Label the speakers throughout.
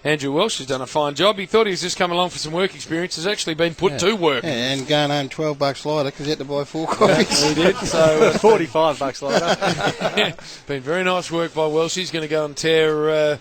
Speaker 1: Andrew Welsh has done a fine job. He thought he was just coming along for some work experience. Has actually been put to work.
Speaker 2: Yeah, and going home $12 lighter because he had to buy 4 coffees.
Speaker 1: He did. So
Speaker 3: $45 later.
Speaker 1: Been very nice work by Welsh. He's going to go and tear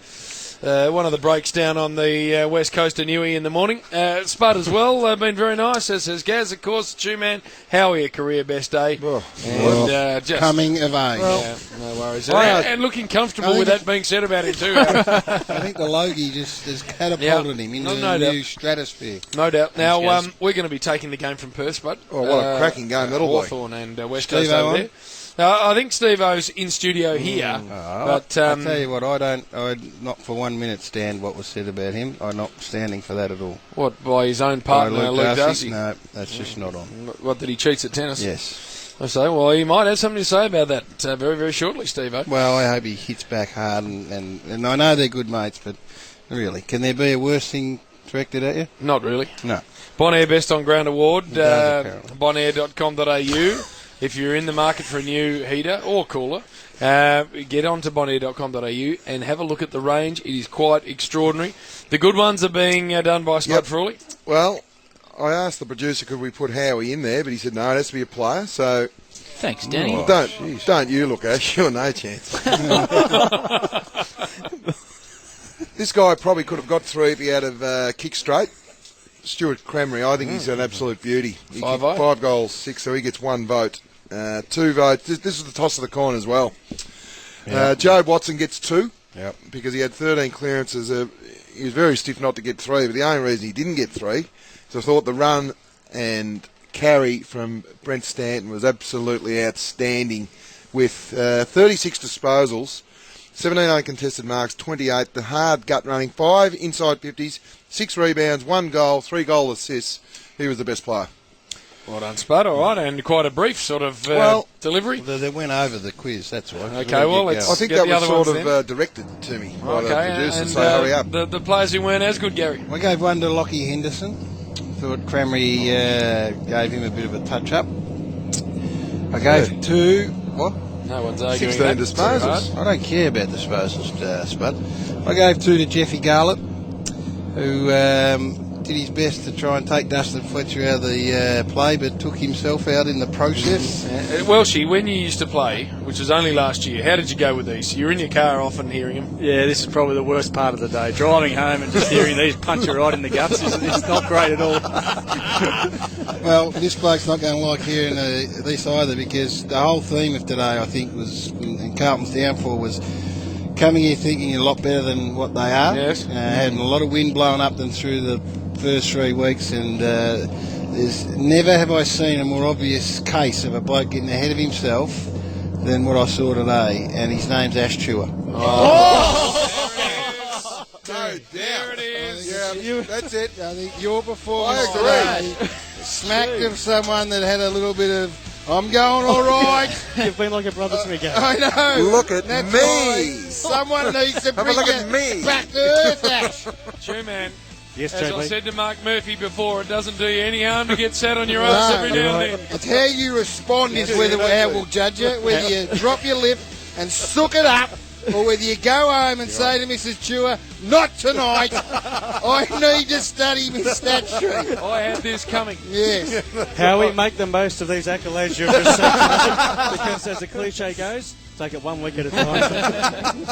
Speaker 1: one of the breaks down on the west coast of Newey in the morning. Spud as well, been very nice, as has Gaz, of course. Two-man, Howie, a career best day. And, just
Speaker 2: coming of age.
Speaker 1: Yeah, no worries. And looking comfortable with that being said about him too.
Speaker 2: I think the Logie just has catapulted him into the new stratosphere.
Speaker 1: No doubt. Now, we're going to be taking the game from Perth, Spud.
Speaker 4: Oh, what a cracking game that'll be.
Speaker 1: Hawthorn and West Coast over there. I think Steve-O's in studio here, but
Speaker 2: I'll tell you what, I'd not for 1 minute stand what was said about him. I'm not standing for that at all.
Speaker 1: What, by his own partner, Luke Darcy?
Speaker 2: No, that's just not on.
Speaker 1: What, that he cheats at tennis?
Speaker 2: Yes.
Speaker 1: I say, well, he might have something to say about that very, very shortly, Steve-O.
Speaker 2: Well, I hope he hits back hard, and I know they're good mates, but really, can there be a worse thing directed at you?
Speaker 1: Not really.
Speaker 2: No.
Speaker 1: Bonaire Best on Ground Award, bonaire.com.au. If you're in the market for a new heater or cooler, get on to bonaire.com.au and have a look at the range. It is quite extraordinary. The good ones are being done by Spud Frawley.
Speaker 4: Well, I asked the producer could we put Howie in there, but he said no, it has to be a player. So
Speaker 3: thanks, Danny.
Speaker 4: Don't you look, Ash? You're no chance. This guy probably could have got 3 if he had have kicked straight. Stuart Cramry, I think he's an absolute beauty. He kicked 5 goals, 6, so he gets 1 vote. 2 votes. This is the toss of the coin as well. Joe Watson gets 2 because he had 13 clearances. He was very stiff not to get 3, but the only reason he didn't get 3 is I thought the run and carry from Brent Stanton was absolutely outstanding with 36 disposals, 17 uncontested marks, 28, the hard gut running, 5 inside 50s, 6 rebounds, 1 goal, 3 goal assists. He was the best player.
Speaker 1: Well done, Spud. All right, and quite a brief sort of delivery.
Speaker 2: They went over the quiz, that's all.
Speaker 1: Okay, well, let's
Speaker 4: I think
Speaker 1: get
Speaker 4: that
Speaker 1: the
Speaker 4: was
Speaker 1: other
Speaker 4: sort of directed to me by the producer,
Speaker 1: and
Speaker 4: so hurry up.
Speaker 1: The players who weren't as good, Garry.
Speaker 2: I gave 1 to Lockie Henderson. Thought Cramry gave him a bit of a touch-up. I gave 2... What?
Speaker 1: No one's arguing
Speaker 4: 16 disposals.
Speaker 2: I don't care about disposals, Spud. I gave 2 to Jeffy Garlett, who did his best to try and take Dustin Fletcher out of the play, but took himself out in the process.
Speaker 1: Welshie, when you used to play, which was only last year, how did you go with these? You're in your car often hearing them.
Speaker 3: Yeah, this is probably the worst part of the day. Driving home and just hearing these punch you right in the guts is not great at all.
Speaker 2: Well, this bloke's not going to like hearing this either, because the whole theme of today, I think, was, and Carlton's downfall was coming here thinking you're a lot better than what they are.
Speaker 1: Yes.
Speaker 2: Had a lot of wind blowing up them through the first 3 weeks, and there's never have I seen a more obvious case of a bloke getting ahead of himself than what I saw today, and his name's Ash Chua.
Speaker 4: There
Speaker 1: it is.
Speaker 4: Yeah, that's it.
Speaker 2: I think your performance
Speaker 4: I
Speaker 2: today smacked of someone that had a little bit of, I'm going all right.
Speaker 3: You've been like a brother to me, Garry.
Speaker 2: I know.
Speaker 4: Look at
Speaker 2: That's
Speaker 4: me.
Speaker 2: why someone needs to bring
Speaker 4: look
Speaker 2: you
Speaker 4: at me.
Speaker 2: back to earth, Ash.
Speaker 1: True, man.
Speaker 3: Yes,
Speaker 1: As
Speaker 3: JB.
Speaker 1: I said to Mark Murphy before, it doesn't do you any harm to get sat on your ass every now and then.
Speaker 2: It's how you respond is how we'll judge you. Whether you drop your lip and sook it up, or whether you go home and say to Mrs. Chua, not tonight, I need to study my stat sheet.
Speaker 1: I had this coming.
Speaker 2: Yes.
Speaker 3: Howie, make the most of these accolades you've received, because as the cliche goes, take it 1 week at a time.